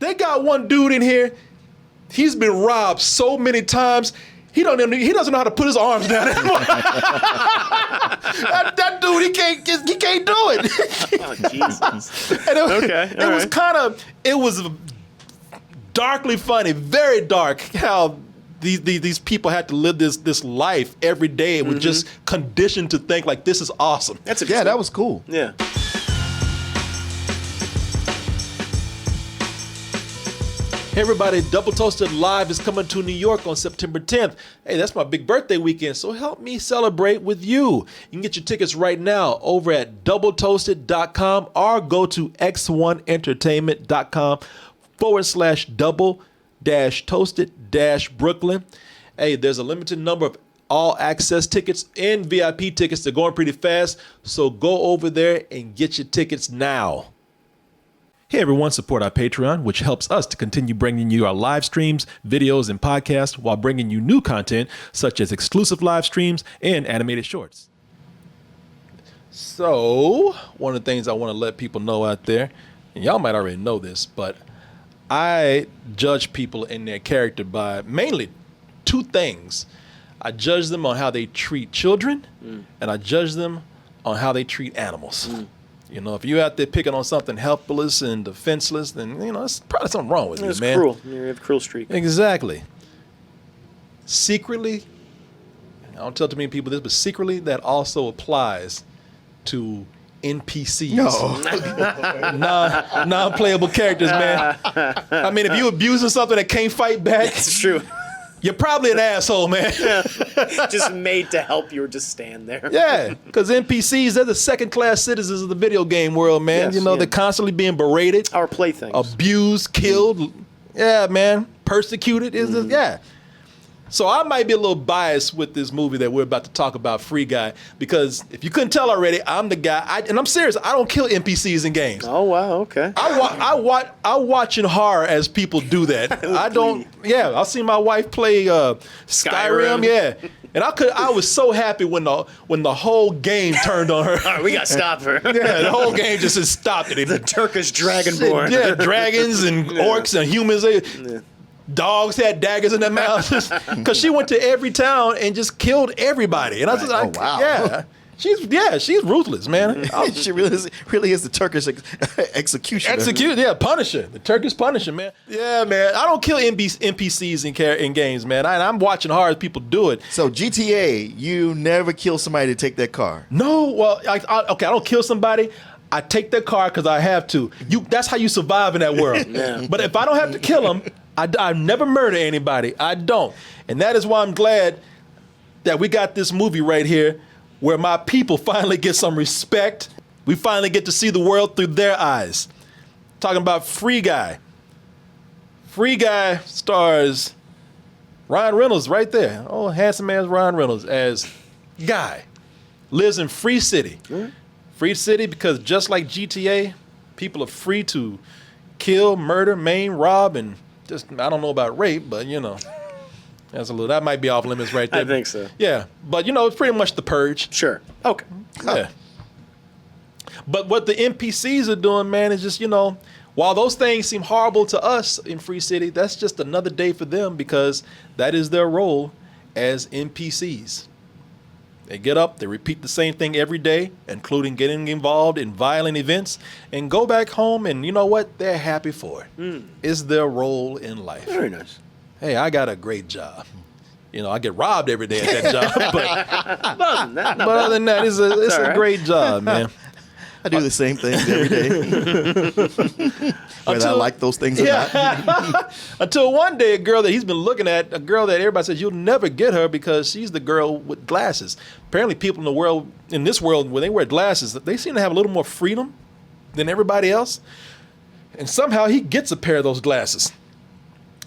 They got one dude in here. He's been robbed so many times. He doesn't know how to put his arms down anymore. that dude, he can't do it. Oh, Jesus. And it was darkly funny, very dark, how these people had to live this life every day and were just conditioned to think like, this is awesome. Yeah, that was cool. Yeah. Hey everybody, Double Toasted Live is coming to New York on September 10th. Hey, that's my big birthday weekend, so help me celebrate with you. You can get your tickets right now over at doubletoasted.com or go to x1entertainment.com/double-toasted-Brooklyn. Hey, there's a limited number of all access tickets and VIP tickets. They're going pretty fast, so go over there and get your tickets now. Hey everyone, support our Patreon, which helps us to continue bringing you our live streams, videos, and podcasts while bringing you new content such as exclusive live streams and animated shorts. So, one of the things I want to let people know out there, and y'all might already know this, but I judge people in their character by mainly two things. I judge them on how they treat children, and I judge them on how they treat animals. You know, if you're out there picking on something helpless and defenseless, then, you know, there's probably something wrong with you, man. It's cruel. You have a cruel streak. Exactly. Secretly, I don't tell too many people this, but secretly that also applies to NPCs. Non-playable characters, man. I mean, if you abusing something that can't fight back. That's true. You're probably an asshole, man. Just made to help you or just stand there. Yeah, because NPCs, they're the second-class citizens of the video game world, man. Yes, They're constantly being berated. Our playthings. Abused, killed. Yeah, man. Persecuted. Yeah. So I might be a little biased with this movie that we're about to talk about, Free Guy, because if you couldn't tell already, I'm the guy, and I'm serious, I don't kill NPCs in games. Oh, wow, okay. I watch in horror as people do that. I don't, I'll see my wife play Skyrim, yeah. And I was so happy when the whole game turned on her. All right, we got to stop her. Yeah, the whole game just stopped it. The Turkish dragonborn. Yeah, dragons and orcs and humans. Dogs had daggers in their mouths because she went to every town and just killed everybody. And I was just like, wow. Yeah. She's ruthless, man. She really is the Turkish executioner. Punisher. The Turkish Punisher, man. Yeah, man. I don't kill NPCs in games, man. I'm watching hard as people do it. So GTA, you never kill somebody to take that car. No, well, I don't kill somebody. I take their car because I have to. That's how you survive in that world. Yeah. But if I don't have to kill them, I never murder anybody. I don't. And that is why I'm glad that we got this movie right here where my people finally get some respect. We finally get to see the world through their eyes. Talking about Free Guy. Free Guy stars Ryan Reynolds right there. Oh, handsome ass Ryan Reynolds as Guy. Lives in Free City. Free City because just like GTA, people are free to kill, murder, maim, rob, and just, I don't know about rape, but that might be off limits right there. I think so. Yeah, but it's pretty much the purge. Sure. Okay. Yeah. But what the NPCs are doing, man, is just, while those things seem horrible to us in Free City, that's just another day for them because that is their role as NPCs. They get up, they repeat the same thing every day, including getting involved in violent events, and go back home, and you know what? They're happy for it. It's their role in life. Very nice. Hey, I got a great job. I get robbed every day at that job, but other than that, it's a great job, man. I do the same things every day. Whether I like those things or not. Until one day, a girl that he's been looking at, a girl that everybody says you'll never get her because she's the girl with glasses. Apparently people in this world, when they wear glasses, they seem to have a little more freedom than everybody else. And somehow he gets a pair of those glasses.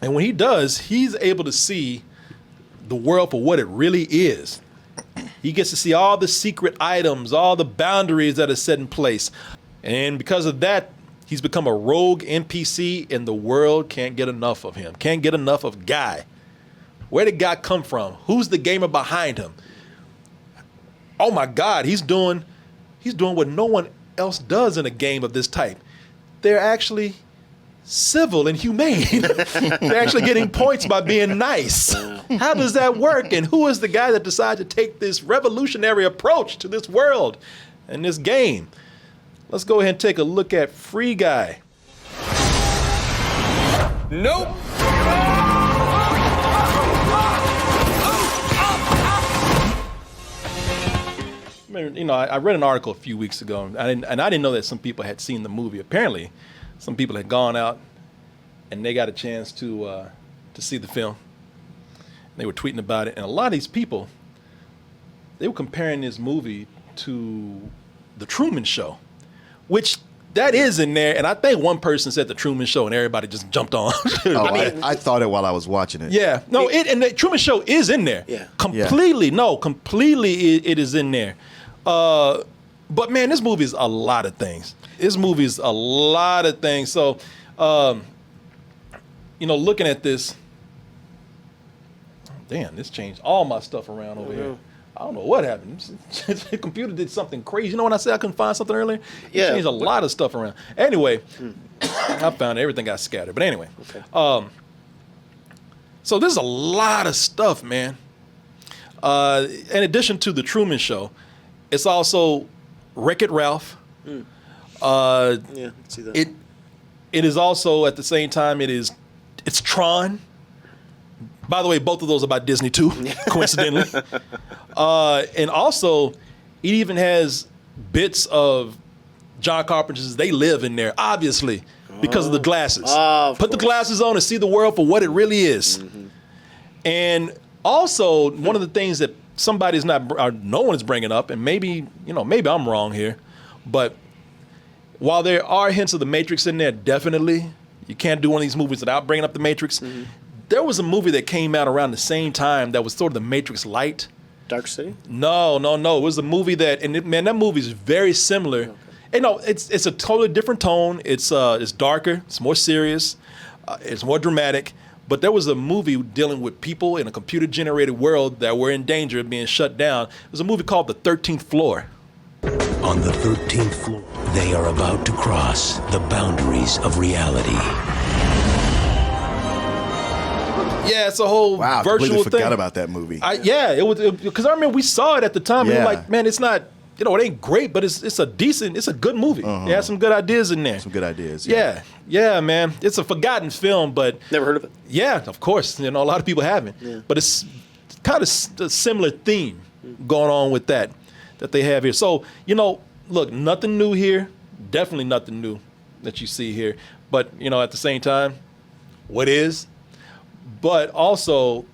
And when he does, he's able to see the world for what it really is. He gets to see all the secret items, all the boundaries that are set in place. And because of that, he's become a rogue NPC and the world can't get enough of him. Can't get enough of Guy. Where did Guy come from? Who's the gamer behind him? Oh my God, he's doing what no one else does in a game of this type. They're actually civil and humane. They're actually getting points by being nice. How does that work? And who is the guy that decided to take this revolutionary approach to this world and this game? Let's go ahead and take a look at Free Guy. Nope. I read an article a few weeks ago, and I didn't know that some people had seen the movie. Apparently, some people had gone out and they got a chance to see the film. They were tweeting about it, and a lot of these people, they were comparing this movie to The Truman Show, which that is in there. And I think one person said The Truman Show, and everybody just jumped on. I thought it while I was watching it. Yeah, no, and The Truman Show is in there. Yeah. Completely, it is in there. But man, this movie is a lot of things. So, looking at this, damn, this changed all my stuff around over here. I don't know what happened. The computer did something crazy. You know when I said I couldn't find something earlier? It changed a lot of stuff around. Anyway, I found everything got scattered. But anyway, so there's a lot of stuff, man. In addition to The Truman Show, it's also Wreck-It Ralph. Yeah, I can see that. It is also at the same time it's Tron. By the way, both of those are by Disney too, coincidentally. And also, it even has bits of John Carpenter's They Live in there, obviously, because of the glasses. Put the glasses on and see the world for what it really is. Mm-hmm. And also, one of the things that no one is bringing up, and maybe I'm wrong here, but while there are hints of the Matrix in there, definitely, you can't do one of these movies without bringing up the Matrix. Mm-hmm. There was a movie that came out around the same time that was sort of the Matrix Light. Dark City? No. It was a movie that movie is very similar. Okay. And no, it's a totally different tone. It's darker. It's more serious. It's more dramatic. But there was a movie dealing with people in a computer-generated world that were in danger of being shut down. It was a movie called The 13th Floor. On the 13th floor, they are about to cross the boundaries of reality. Yeah, it's a whole virtual thing. I completely forgot about that movie. It was because I remember we saw it at the time. Yeah. And we were like, man, it's not, it ain't great, but it's a good movie. It has some good ideas in there. Some good ideas. Yeah, man. It's a forgotten film, but never heard of it. Yeah, of course. A lot of people haven't. Yeah. But it's kind of a similar theme going on with that they have here. So, look, nothing new here. Definitely nothing new that you see here. But, at the same time, what is? But also,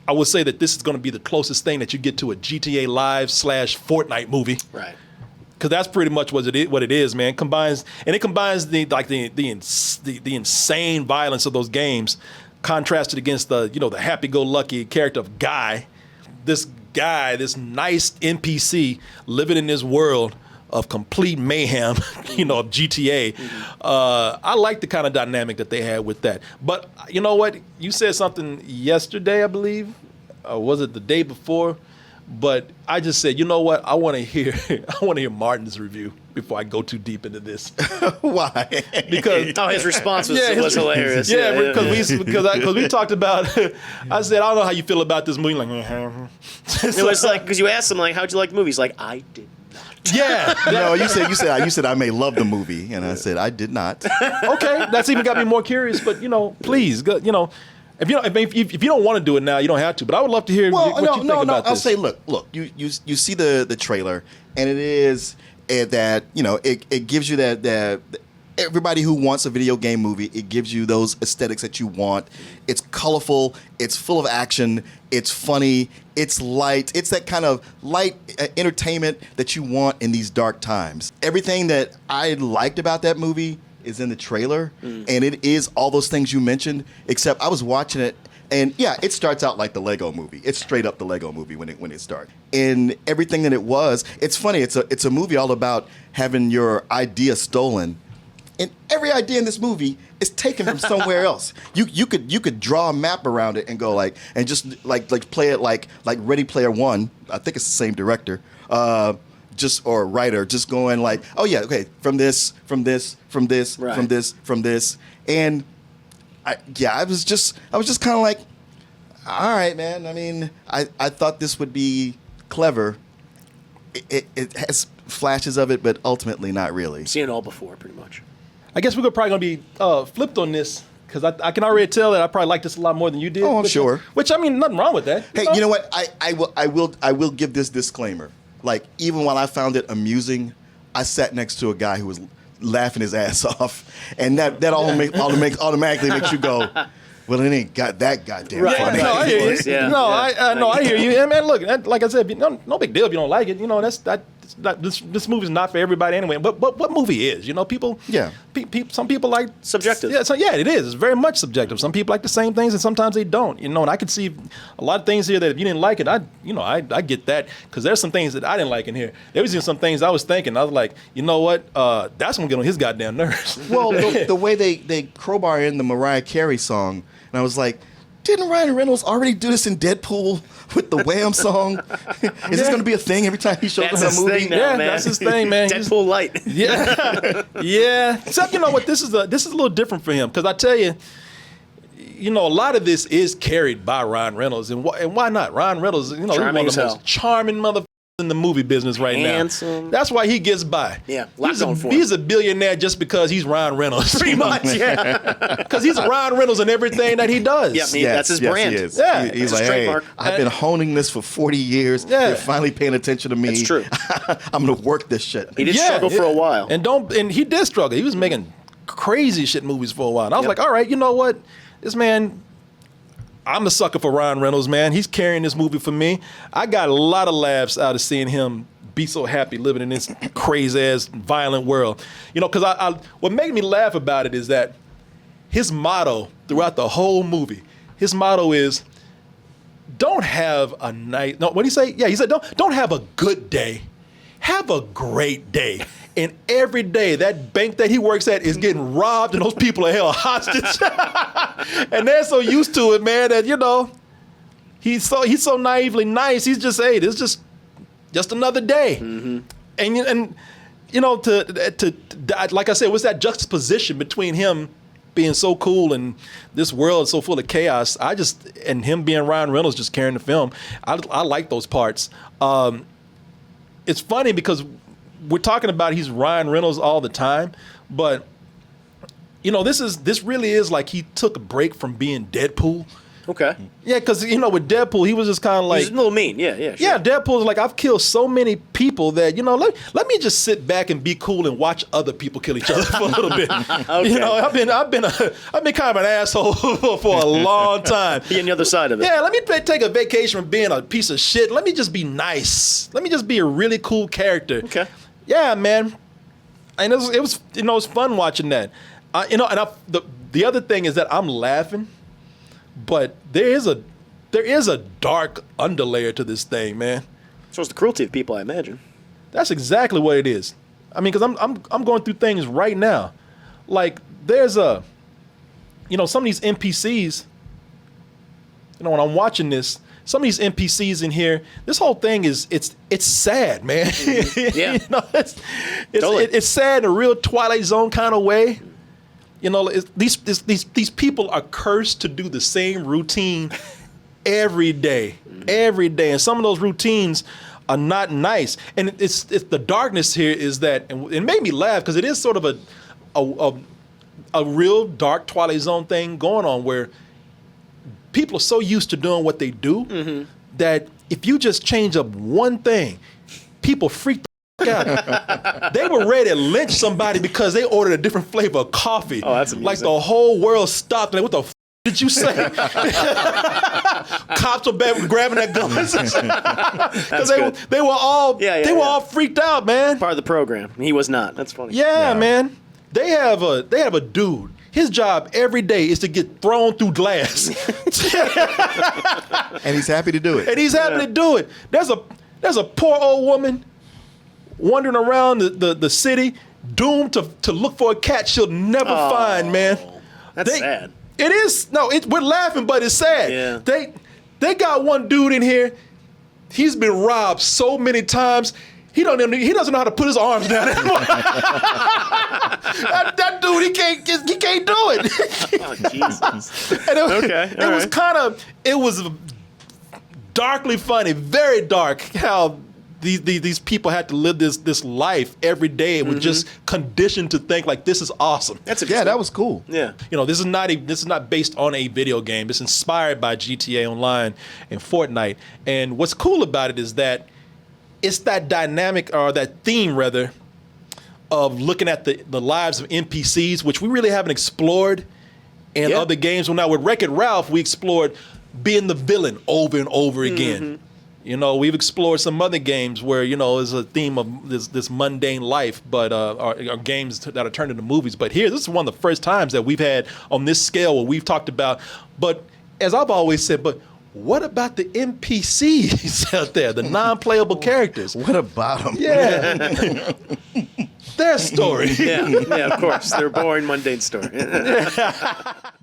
I would say that this is going to be the closest thing that you get to a GTA Live / Fortnite movie. Right. Because that's pretty much what it is, man. It combines the insane violence of those games, contrasted against the happy-go-lucky character of Guy. This guy, this nice NPC living in this world of complete mayhem, of GTA. I like the kind of dynamic that they had with that. But you know what? You said something yesterday, I believe. Was it the day before? But I just said, you know what? I want to hear Martin's review before I go too deep into this. Why? Because his response was hilarious. Yeah, because we talked about. I said, I don't know how you feel about this movie. Like, it was like, because you asked him, like, how'd you like the movie? He's like, I did. Yeah. No, you said I may love the movie, and I said I did not. Okay, that's even got me more curious. But please, if you don't want to do it now, you don't have to. But I would love to hear what you think about this. I'll say, look. You see the trailer, and it is that it gives you that everybody who wants a video game movie, it gives you those aesthetics that you want. It's colorful. It's full of action. It's funny. It's light. It's that kind of light entertainment that you want in these dark times. Everything that I liked about that movie is in the trailer, and it is all those things you mentioned, except I was watching it, and yeah, it starts out like the Lego movie. It's straight up the Lego movie when it starts. And everything that it was, it's funny. It's a movie all about having your idea stolen. And every idea in this movie is taken from somewhere else. You could draw a map around it and go just play it like Ready Player One. I think it's the same director. or a writer just going like, oh yeah, okay, from this, and I was just kind of like, all right, man. I mean, I thought this would be clever. It has flashes of it, but ultimately not really. Seen it all before, pretty much. I guess we're probably going to be flipped on this because I can already tell that I probably like this a lot more than you did. Oh, I'm sure. Which, I mean, nothing wrong with that. Hey, you know what? I will give this disclaimer. Like, even while I found it amusing, I sat next to a guy who was laughing his ass off, and that automatically makes you go, well, it ain't got that goddamn funny. No, I hear you. Yeah. No, I hear you. And man, look, like I said, no big deal if you don't like it. You know, this movie's not for everybody anyway. But what movie is? You know, people. Yeah. Some people like Subjective. Yeah, it is. It's very much subjective. Some people like the same things, and sometimes they don't. You know, and I can see a lot of things here that if you didn't like it, I get that because there's some things that I didn't like in here. There was even some things I was thinking. I was like, you know what? That's gonna get on his goddamn nerves. Well, the way they crowbar in the Mariah Carey song, and I was like, didn't Ryan Reynolds already do this in Deadpool with the Wham song? Is this going to be a thing every time he shows up in a movie? Thing now, Yeah, man. that's his thing, man. Deadpool light. Yeah, yeah. Except you know what? This is a little different for him because I tell you, you know, a lot of this is carried by Ryan Reynolds, and why not? Ryan Reynolds, you know, he's one Charming of the as most hell. charming motherfuckers in the movie business right Handsome. now. That's why he gets by. Yeah, lot he's going for him. he's a billionaire just because he's Ryan Reynolds. Pretty much, yeah. Because he's Ryan Reynolds in everything that he does. Yeah, that's his brand. He is. Yeah. He's It's like, his hey, trademark. I've been honing this for 40 years. Yeah. You're finally paying attention to me. That's true. I'm going to work this shit. He did struggle for a while. And he did struggle. He was making crazy shit movies for a while. And I was Yep. like, all right, you know what? This man, I'm a sucker for Ryan Reynolds, man. He's carrying this movie for me. I got a lot of laughs out of seeing him be so happy living in this crazy ass violent world. You know, because what made me laugh about it is that his motto throughout the whole movie, his motto is, don't have a nice, no, what did he say? Yeah, he said, don't have a good day. Have a great day. And every day that bank that he works at is getting robbed and those people are held hostage. And they're so used to it, man, that, you know, he's so naively nice. He's just, hey, this is just another day. Mm-hmm. And you know, to like I said, what's that juxtaposition between him being so cool and this world so full of chaos? And him being Ryan Reynolds just carrying the film. I like those parts. It's funny because we're talking about he's Ryan Reynolds all the time, but you know, this really is like he took a break from being Deadpool. Okay. Yeah, because you know, with Deadpool, he was just kind of like, He's a little mean. Yeah, sure. yeah, Deadpool's like, I've killed so many people that, you know, let me just sit back and be cool and watch other people kill each other for a little bit. Okay. You know, I've been kind of an asshole for a long time. Be on the other side of it. Yeah, let me take a vacation from being a piece of shit. Let me just be nice. Let me just be a really cool character. Okay. Yeah, man. And it was you know, it's fun watching that. You know, and the other thing is that I'm laughing, but there is a dark underlayer to this thing, man. So it's the cruelty of people, I imagine. That's exactly what it is. I mean, because I'm going through things right now. Like there's some of these NPCs. You know, when I'm watching this, some of these NPCs in here, this whole thing it's sad, man. Yeah. You know, Totally. it's sad in a real Twilight Zone kind of way. You know, these people are cursed to do the same routine every day, and some of those routines are not nice. And it's the darkness here is that, and it made me laugh because it is sort of a real dark Twilight Zone thing going on where people are so used to doing what they do that if you just change up one thing, people freak the out. They were ready to lynch somebody because they ordered a different flavor of coffee. Oh, that's amusing. Like the whole world stopped. And what the did you say? Cops were grabbing their guns because they were all all freaked out, man. Part of the program. He was not. That's funny. Yeah, man. They have a dude. His job every day is to get thrown through glass, And he's happy to do it. and he's happy to do it. There's a poor old woman wandering around the city, doomed to look for a cat she'll never find, man. That's sad. It is. No, we're laughing, but it's sad. Yeah. They got one dude in here. He's been robbed so many times. He doesn't know how to put his arms down anymore. that dude, he can't do it. Oh, Jesus. And it was darkly funny, very dark how these people had to live this life every day and were just conditioned to think like this is awesome. That's that was cool. Yeah. This is not based on a video game. It's inspired by GTA Online and Fortnite. And what's cool about it is that it's that dynamic, or that theme rather, of looking at the lives of NPCs, which we really haven't explored in other games. Well, now with Wreck-It Ralph, we explored being the villain over and over again. We've explored some other games where, there's a theme of this mundane life, but are games that are turned into movies. But here, this is one of the first times that we've had on this scale where we've talked about, but as I've always said, but what about the NPCs out there, the non-playable characters? What about them? Yeah. Their story. Yeah, of course. They're a boring, mundane story.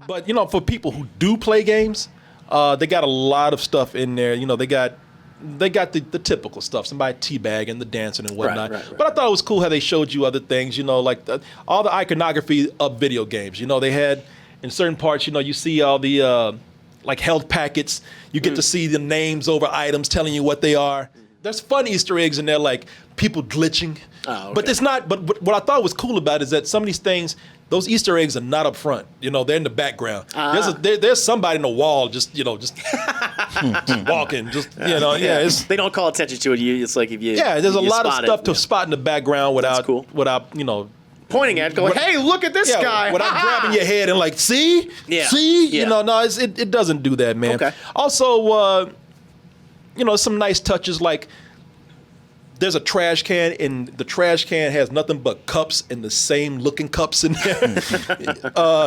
But, for people who do play games, they got a lot of stuff in there. They got the typical stuff, somebody teabagging, the dancing and whatnot. Right. But I thought it was cool how they showed you other things, like all the iconography of video games. They had, in certain parts, you see all the like health packets. You get to see the names over items telling you what they are. There's fun Easter eggs in there, like people glitching. Oh, okay. But it's not. But what I thought was cool about it is that some of these things, those Easter eggs are not up front. They're in the background. There's somebody in the wall just walking. They don't call attention to it. It's like if you there's a lot of stuff to it, spot in the background without pointing at it, going, hey, look at this guy. Without grabbing your head and like, see? Yeah. See? Yeah. No, it doesn't do that, man. Okay. Also, some nice touches like there's a trash can, and the trash can has nothing but cups and the same looking cups in there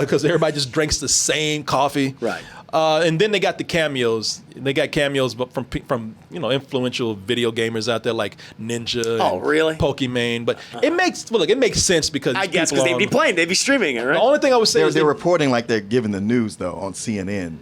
because everybody just drinks the same coffee. Right. And then they got the cameos. They got cameos from influential video gamers out there like Ninja. Oh, really? Pokemon. But it makes sense because I guess because they'd be playing, they'd be streaming it, right? The only thing I would say is they're reporting like they're giving the news though on CNN.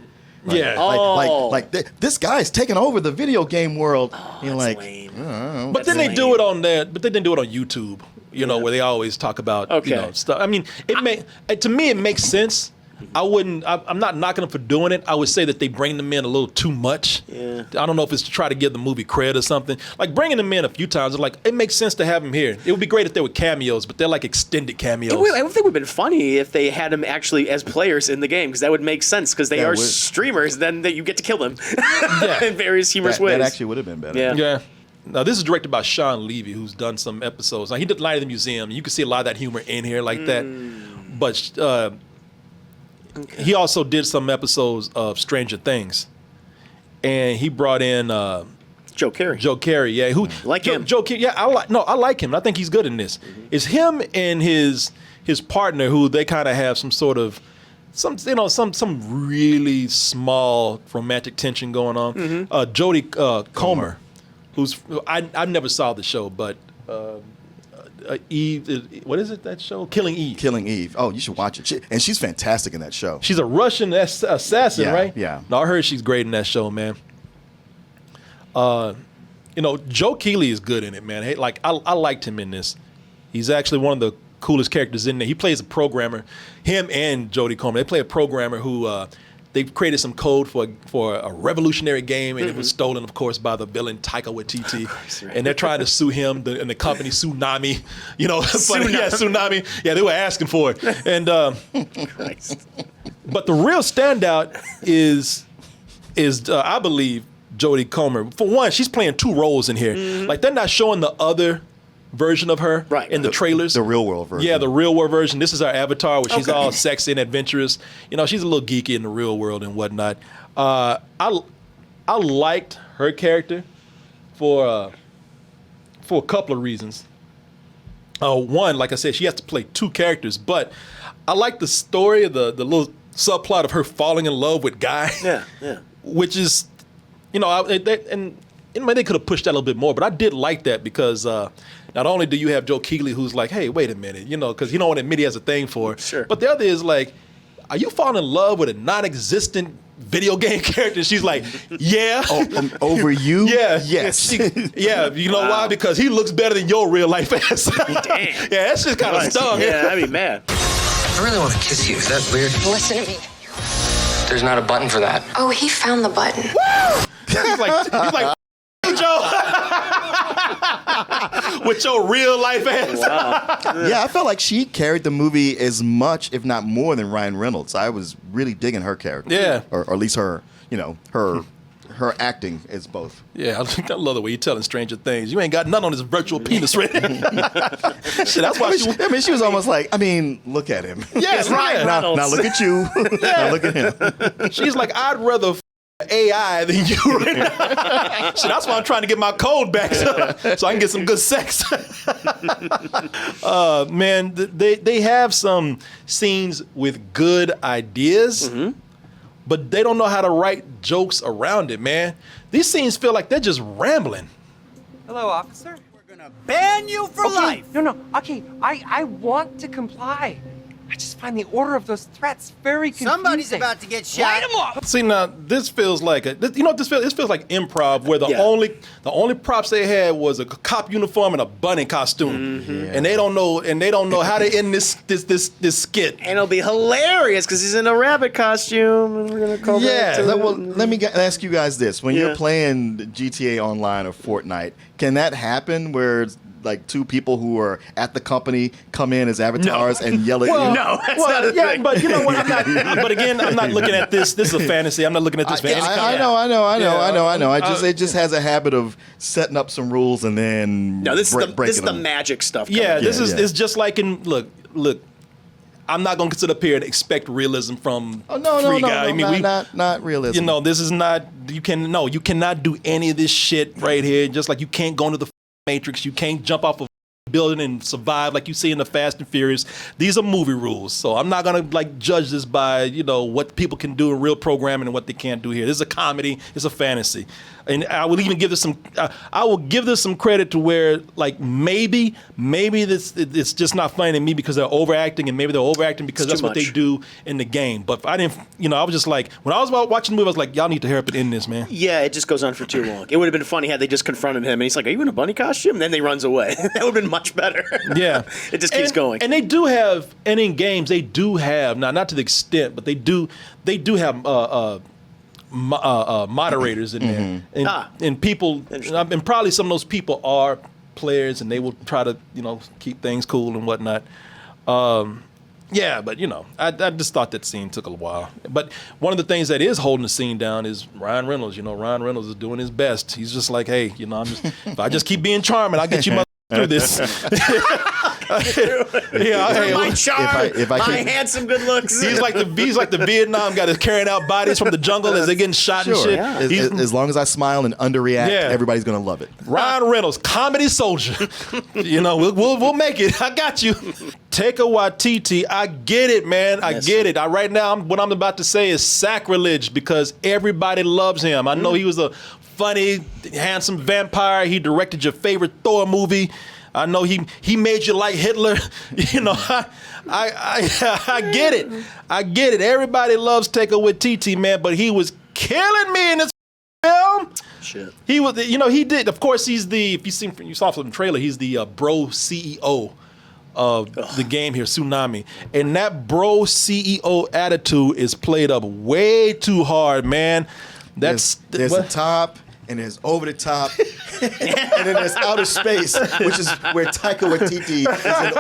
Yeah. Like this guy's taking over the video game world. You're that's like, lame. But then they do it on that. But they didn't do it on YouTube. Where they always talk about stuff. I mean, to me it makes sense. I'm not knocking them for doing it. I would say that they bring them in a little too much. Yeah. I don't know if it's to try to give the movie cred or something. Like bringing them in a few times, it makes sense to have them here. It would be great if they were cameos, but they're like extended cameos. I don't think it would have been funny if they had them actually as players in the game, because that would make sense, because they are streamers, then you get to kill them in various humorous ways. That actually would have been better. Yeah. Now, this is directed by Sean Levy, who's done some episodes. Now, he did Light of the Museum. You can see a lot of that humor in here like that. But he also did some episodes of Stranger Things. And he brought in Joe Carey. Joe Carey, yeah. Who like him? Joe Carey, yeah. I like him. I think he's good in this. It's him and his partner who they kind of have some sort of some really small romantic tension going on. Jodie Comer, who's I never saw the show, but Eve, what is it, that show? Killing Eve. Oh, you should watch it. And she's fantastic in that show. She's a Russian assassin, right? Yeah. No, I heard she's great in that show, man. Joe Keighley is good in it, man. Hey, like I liked him in this. He's actually one of the coolest characters in there. He plays a programmer. Him and Jodie Comer, they play a programmer who they've created some code for a revolutionary game, and it was stolen, of course, by the villain Taika Waititi. Right. And they're trying to sue him and the company Tsunami. Tsunami. Yeah, they were asking for it. And Christ. but the real standout is I believe Jodie Comer. For one, she's playing two roles in here. Like they're not showing the other version of her in the trailers. The real world version. Yeah, the real world version. This is her avatar where she's all sexy and adventurous. She's a little geeky in the real world and whatnot. I liked her character for a couple of reasons. One, like I said, she has to play two characters, but I like the story, the little subplot of her falling in love with Guy. Yeah. Which is, they could have pushed that a little bit more, but I did like that because not only do you have Joe Keighley who's like, hey, wait a minute, because he don't want to admit he has a thing for her. Sure. But the other is like, are you falling in love with a non-existent video game character. She's like, yeah. Over you? Yeah. Yes. Yeah. You know why? Because he looks better than your real life ass. Damn. Yeah, that's just kind of stung. Yeah, I'd be mad. I really want to kiss you. Is that weird? Listen to me. There's not a button for that. Oh, he found the button. he's like, Joe. With your real life ass. Wow. Yeah, I felt like she carried the movie as much, if not more, than Ryan Reynolds. I was really digging her character. Yeah. Or at least her, her acting is both. Yeah, I love the way you're telling Stranger Things. You ain't got nothing on this virtual penis, right? Shit, that's why she was almost like, look at him. Yes, right. Now look at you. Now look at him. She's like, I'd rather AI than you right now. Shit, that's why I'm trying to get my code back so I can get some good sex. Man, they have some scenes with good ideas, but they don't know how to write jokes around it, man. These scenes feel like they're just rambling. Hello, officer. We're gonna ban you for life. No, okay, I want to comply. I just find the order of those threats very confusing. Somebody's about to get shot. Light 'em up! See, now this feels like this feels like improv, where the only props they had was a cop uniform and a bunny costume, and they don't know how to end this skit. And it'll be hilarious because he's in a rabbit costume, and we're gonna call Well, let me ask you guys this: when you're playing GTA Online or Fortnite, can that happen where like two people who are at the company come in as avatars and yell at you? No, that's not a thing. But you know what? But again, I'm not looking at this. This is a fantasy. I'm not looking at this for any kind. I know. It just has a habit of setting up some rules and then this breaking is the them. magic stuff. Yeah, this is it's just like in look. I'm not gonna sit up here and expect realism from Free Guy. Not realism. You know, this is not. You cannot do any of this shit right here. Just like you can't go into the Matrix, you can't jump off a building and survive like you see in the Fast and Furious. These are movie rules, so I'm not gonna judge this by what people can do in real programming and what they can't do here. This is a comedy. It's a fantasy, and I will even give this some. I will give this some credit to where maybe this it's just not funny to me because they're overacting, and maybe they're overacting because that's what they do in the game. But I didn't. I was just like when I was watching the movie, I was like, y'all need to hurry up and end this, man. Yeah, it just goes on for too long. It would have been funny had they just confronted him and he's like, "Are you in a bunny costume?" And then he runs away. That would have been much better. Yeah, it just keeps going. And they do have, and in games they do have, not to the extent, but they do have moderators in there, and people, and probably some of those people are players, and they will try to keep things cool and whatnot. Yeah, but I just thought that scene took a while. But one of the things that is holding the scene down is Ryan Reynolds. Ryan Reynolds is doing his best. He's just like, hey, if I just keep being charming, I'll get you through this. My charm, my handsome good looks. He's like the Vietnam guy that's carrying out bodies from the jungle as they're getting shot and shit. Yeah. As long as I smile and underreact, everybody's gonna love it. Ryan Reynolds, comedy soldier. We'll make it. I got you. Taika Waititi, I get it, man. I get it. Right now, what I'm about to say is sacrilege because everybody loves him. I know he was a funny, handsome vampire. He directed your favorite Thor movie. I know he made you like Hitler. I get it. I get it. Everybody loves Taika Waititi, man, but he was killing me in this film. Shit. He was, he did. Of course, he's the. If you saw from the trailer, he's the bro CEO of the game here, Tsunami, and that bro CEO attitude is played up way too hard, man. There's the top. And there's over the top, and then there's outer space, which is where Taika Waititi is in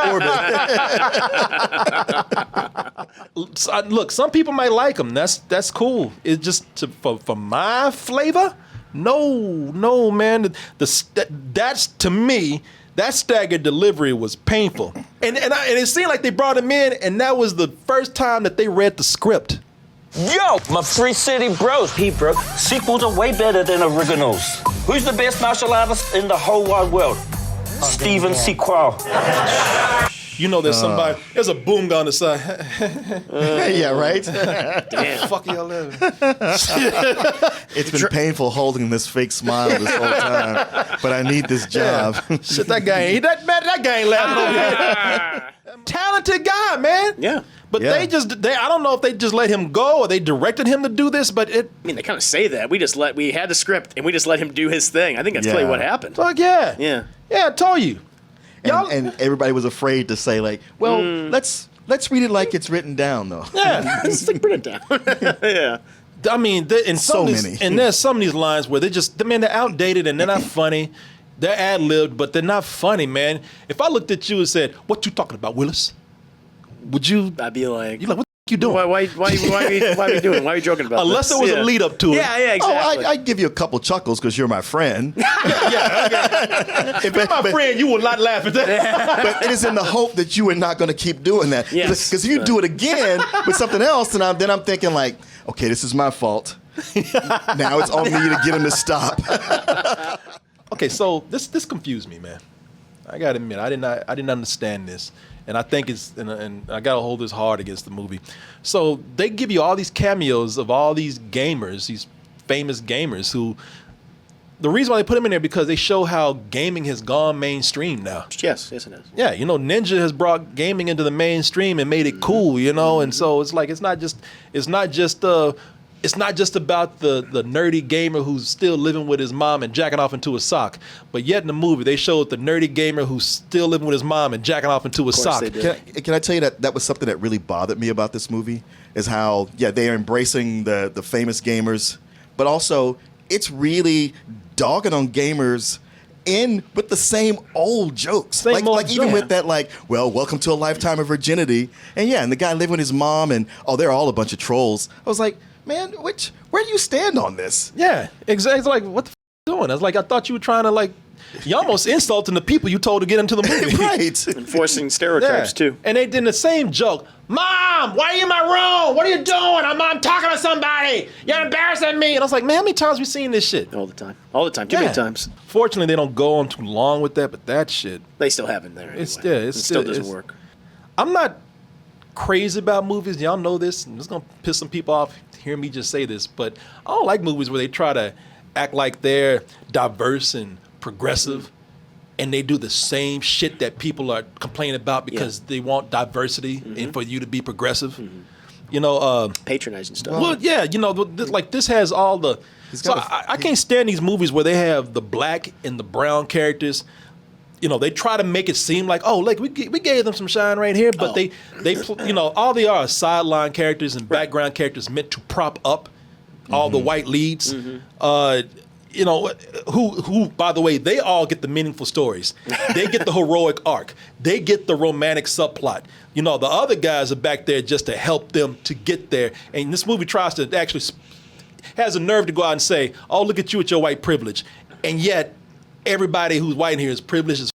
orbit. Look, some people might like him. That's cool. It's just for my flavor. No, man. That's to me. That staggered delivery was painful, and it seemed like they brought him in, and that was the first time that they read the script. Yo, my Free City bros. Hey, bro, sequels are way better than originals. Who's the best martial artist in the whole wide world? Steven Sequel. There's a boom on the side. Yeah, right? Damn. Fuck y'all live. It's been painful holding this fake smile this whole time, but I need this job. Shit, that guy ain't laughing over here. Talented guy, man. Yeah. But I don't know if they just let him go or they directed him to do this, but I mean, they kind of say that. We had the script and we just let him do his thing. I think that's really what happened. Fuck yeah. Yeah. Yeah, I told you. And everybody was afraid to say, like, well, let's read it like it's written down, though. Yeah. Let's like, put it down. Yeah. I mean, there's some of these lines where they're outdated and they're not funny. They're ad-libbed, but they're not funny, man. If I looked at you and said, "What you talking about, Willis?" Would you? I'd be like, "You're like, what the you doing? Why are you doing? Why are you joking about Unless this? there was a lead up to it. Yeah, exactly. I'd give you a couple chuckles because you're my friend. If you're my friend, you will not laugh at that. But it is in the hope that you are not going to keep doing that. Yes. Because if you do it again with something else, then I'm thinking like, okay, this is my fault. Now it's on me to get him to stop. Okay, so this confused me, man. I gotta admit, I didn't understand this, and I think and I gotta hold this hard against the movie. So they give you all these cameos of all these gamers, these famous gamers who. The reason why they put them in there because they show how gaming has gone mainstream now. Yes, it is. Yeah, Ninja has brought gaming into the mainstream and made it cool, and so it's like it's not just about the nerdy gamer who's still living with his mom and jacking off into a sock. But yet in the movie, they showed the nerdy gamer who's still living with his mom and jacking off into a sock. Can I tell you that was something that really bothered me about this movie? Is how, they are embracing the famous gamers, but also it's really dogging on gamers with the same old jokes. Even with that, welcome to a lifetime of virginity. And the guy living with his mom and, they're all a bunch of trolls. I was like, man, where do you stand on this? Yeah, exactly. Like, what the f*** you doing? I was like, I thought you were trying to, you almost insulting the people you told to get into the movie. Right. Enforcing stereotypes, too. And they did the same joke. Mom, why are you in my room? What are you doing? I'm talking to somebody. You're embarrassing me. And I was like, man, how many times have we seen this shit? All the time. Too many times. Fortunately, they don't go on too long with that, but that shit. They still have it there anyway. It still doesn't work. I'm not crazy about movies. Y'all know this. I'm just going to piss some people off. Hear me just say this, but I don't like movies where they try to act like they're diverse and progressive, and they do the same shit that people are complaining about because they want diversity and for you to be progressive. Patronizing stuff. Well, yeah, this has all the. So I can't stand these movies where they have the black and the brown characters. They try to make it seem like, we gave them some shine right here, but they all they are sideline characters and background characters meant to prop up all the white leads. Who, by the way, they all get the meaningful stories. They get the heroic arc. They get the romantic subplot. The other guys are back there just to help them to get there. And this movie tries to actually has a nerve to go out and say, "Oh, look at you with your white privilege," and yet everybody who's white in here is privileged as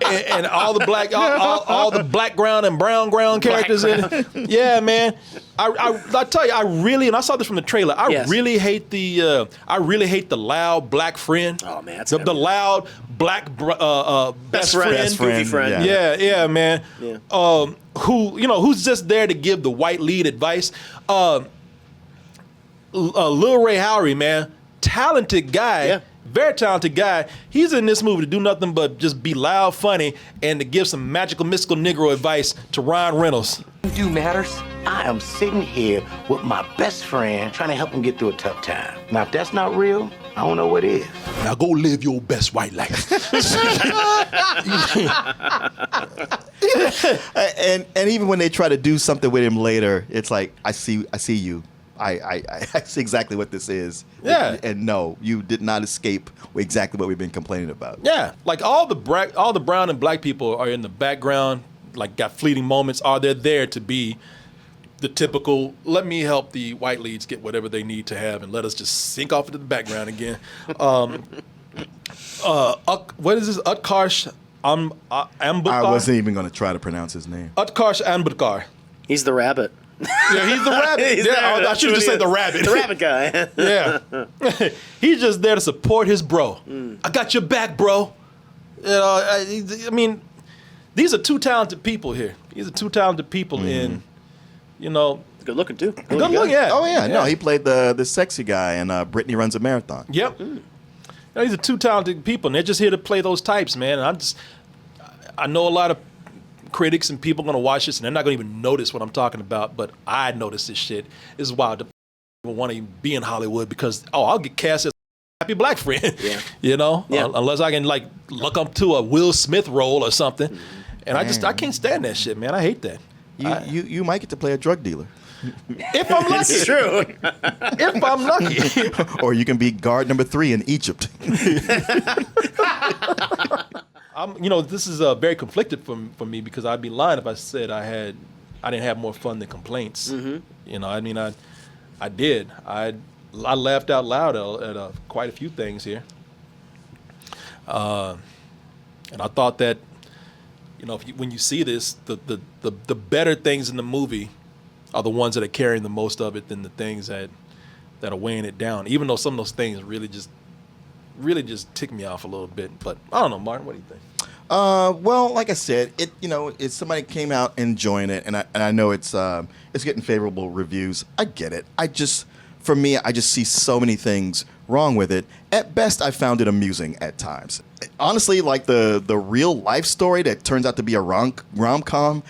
and all the black, all the black ground and brown ground characters in it. Yeah, man. I tell you, and I saw this from the trailer. I really hate the loud black friend. Oh man, the loud black best friend, goofy friend. Yeah, man. Yeah. Who's just there to give the white lead advice. Lil Ray Howery, man, talented guy. Yeah. Very talented guy. He's in this movie to do nothing but just be loud, funny, and to give some magical, mystical Negro advice to Ryan Reynolds. Do matters. I am sitting here with my best friend trying to help him get through a tough time. Now, if that's not real, I don't know what is. Now go live your best white life. and even when they try to do something with him later, it's like, I see you. I see exactly what this is. Yeah. And no, you did not escape exactly what we've been complaining about. Yeah. Like all the brown and black people are in the background, like got fleeting moments. They're there to be the typical, let me help the white leads get whatever they need to have and let us just sink off into the background again. What is this? Utkarsh Ambudkar? I wasn't even going to try to pronounce his name. Utkarsh Ambudkar. He's the rabbit. Yeah, he's the rabbit. I should have just said the rabbit. The rabbit guy. Yeah. He's just there to support his bro. I got your back, bro. I mean, these are two talented people here. These are two talented people in, Good looking, too. Good looking, yeah. Oh, yeah. No, he played the sexy guy in Brittany Runs a Marathon. Yep. These are two talented people, and they're just here to play those types, man. And I know a lot of critics and people going to watch this and they're not going to even notice what I'm talking about, but I notice this shit. This is wild. People want to be in Hollywood because, I'll get cast as a happy black friend. Yeah. You know? Yeah. Unless I can, like, look up to a Will Smith role or something. And I can't stand that shit, man. I hate that. You might get to play a drug dealer. If I'm lucky. It's true. If I'm lucky. Or you can be guard number 3 in Egypt. This is very conflicted for me because I'd be lying if I said I didn't have more fun than complaints. Mm-hmm. I did. I laughed out loud at quite a few things here. And I thought that, when you see this, the better things in the movie are the ones that are carrying the most of it than the things that are weighing it down. Even though some of those things really just tick me off a little bit. But I don't know, Martin, what do you think? Well, like I said, it's somebody came out enjoying it, and I know it's getting favorable reviews. I get it. For me, I just see so many things wrong with it. At best, I found it amusing at times. Honestly, like the real life story that turns out to be a rom-com,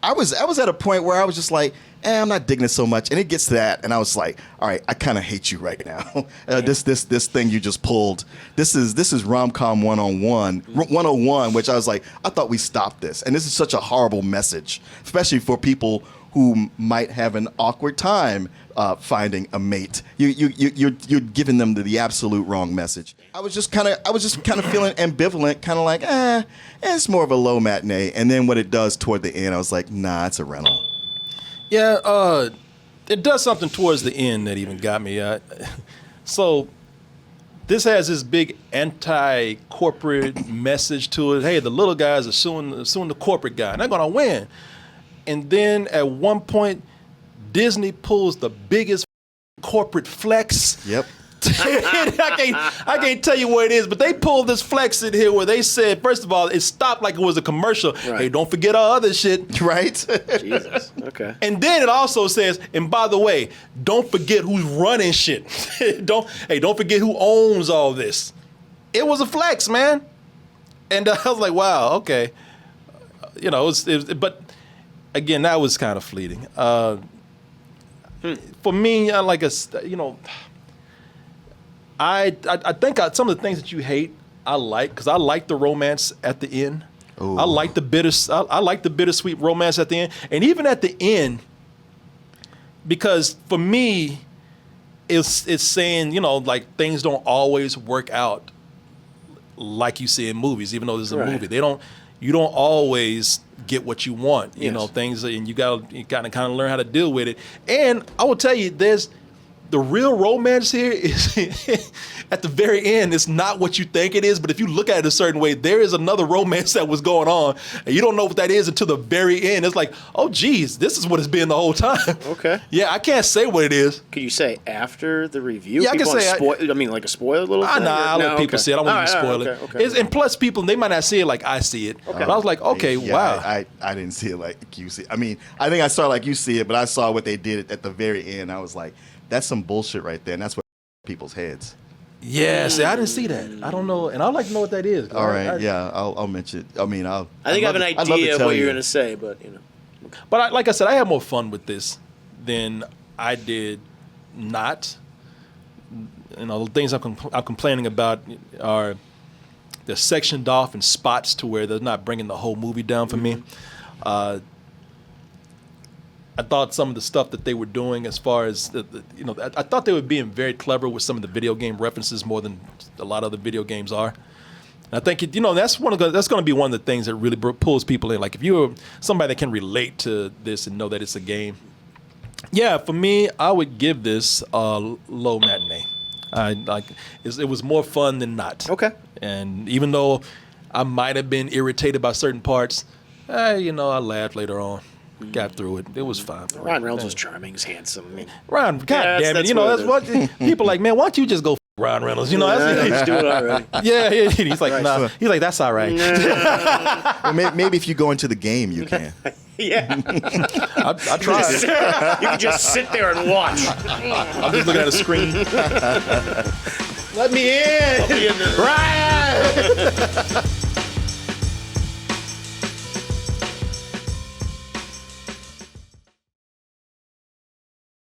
I was at a point where I was just like, I'm not digging it so much. And it gets to that, and I was like, all right, I kind of hate you right now. This thing you just pulled, this is rom-com 101, which I was like, I thought we stopped this. And this is such a horrible message, especially for people who might have an awkward time finding a mate. You're giving them the absolute wrong message. I was just kind of feeling ambivalent, kind of like, it's more of a low matinee. And then when it does toward the end, I was like, nah, it's a rental. Yeah, it does something towards the end that even got me. So this has this big anti-corporate message to it. Hey, the little guys are suing the corporate guy, and they're gonna win. And then at one point, Disney pulls the biggest corporate flex. Yep. I can't tell you what it is, but they pulled this flex in here where they said, first of all, it stopped like it was a commercial. Right. Hey, don't forget our other shit. Right? Jesus. Okay. And then it also says, and by the way, don't forget who's running shit. Don't forget who owns all this. It was a flex, man. And I was like, wow, okay. But again, that was kind of fleeting. For me, I think some of the things that you hate, I like, because I like the romance at the end. Ooh. I like the bittersweet romance at the end, and even at the end, because for me, it's saying like things don't always work out like you see in movies. Even though this is a movie, you don't always get what you want. You know things, and you gotta kind of learn how to deal with it. And I will tell you, the real romance here is at the very end. It's not what you think it is, but if you look at it a certain way, there is another romance that was going on, and you don't know what that is until the very end. It's like, oh, geez, this is what it's been the whole time. Okay. Yeah, I can't say what it is. Could you say after the review? Yeah, I can say. Like a spoiler little thing? I'll let people see it. I don't want to spoil it. Okay. And plus, people, they might not see it like I see it. Okay. But I was like, okay, wow. I didn't see it like you see it. I mean, I think I saw it like you see it, but I saw what they did at the very end. I was like, that's some bullshit right there, and that's what people's heads. Yeah, see, I didn't see that. I don't know, and I'd like to know what that is. All right, I'll mention it. I mean, I think I have an idea of what you're going to say, but But like I said, I had more fun with this than I did not. The things I'm complaining about are they're sectioned off in spots to where they're not bringing the whole movie down for me. I thought some of the stuff that they were doing, as far as I thought they were being very clever with some of the video game references more than a lot of the video games are. And I think that's going to be one of the things that really pulls people in. Like if you're somebody that can relate to this and know that it's a game, yeah, for me, I would give this a low matinee. It was more fun than not. Okay. And even though I might have been irritated by certain parts, I laughed later on. Got through it. It was fine. Ryan Reynolds was charming. He's handsome. Ryan, damn it. That's what people like, man, why don't you just go Ryan Reynolds? He's doing all right. Yeah, he's like, nah. He's like, that's all right. Well, maybe if you go into the game, you can. Yeah. I tried. You can just sit there and watch. I'm just looking at a screen. Let me in. Ryan!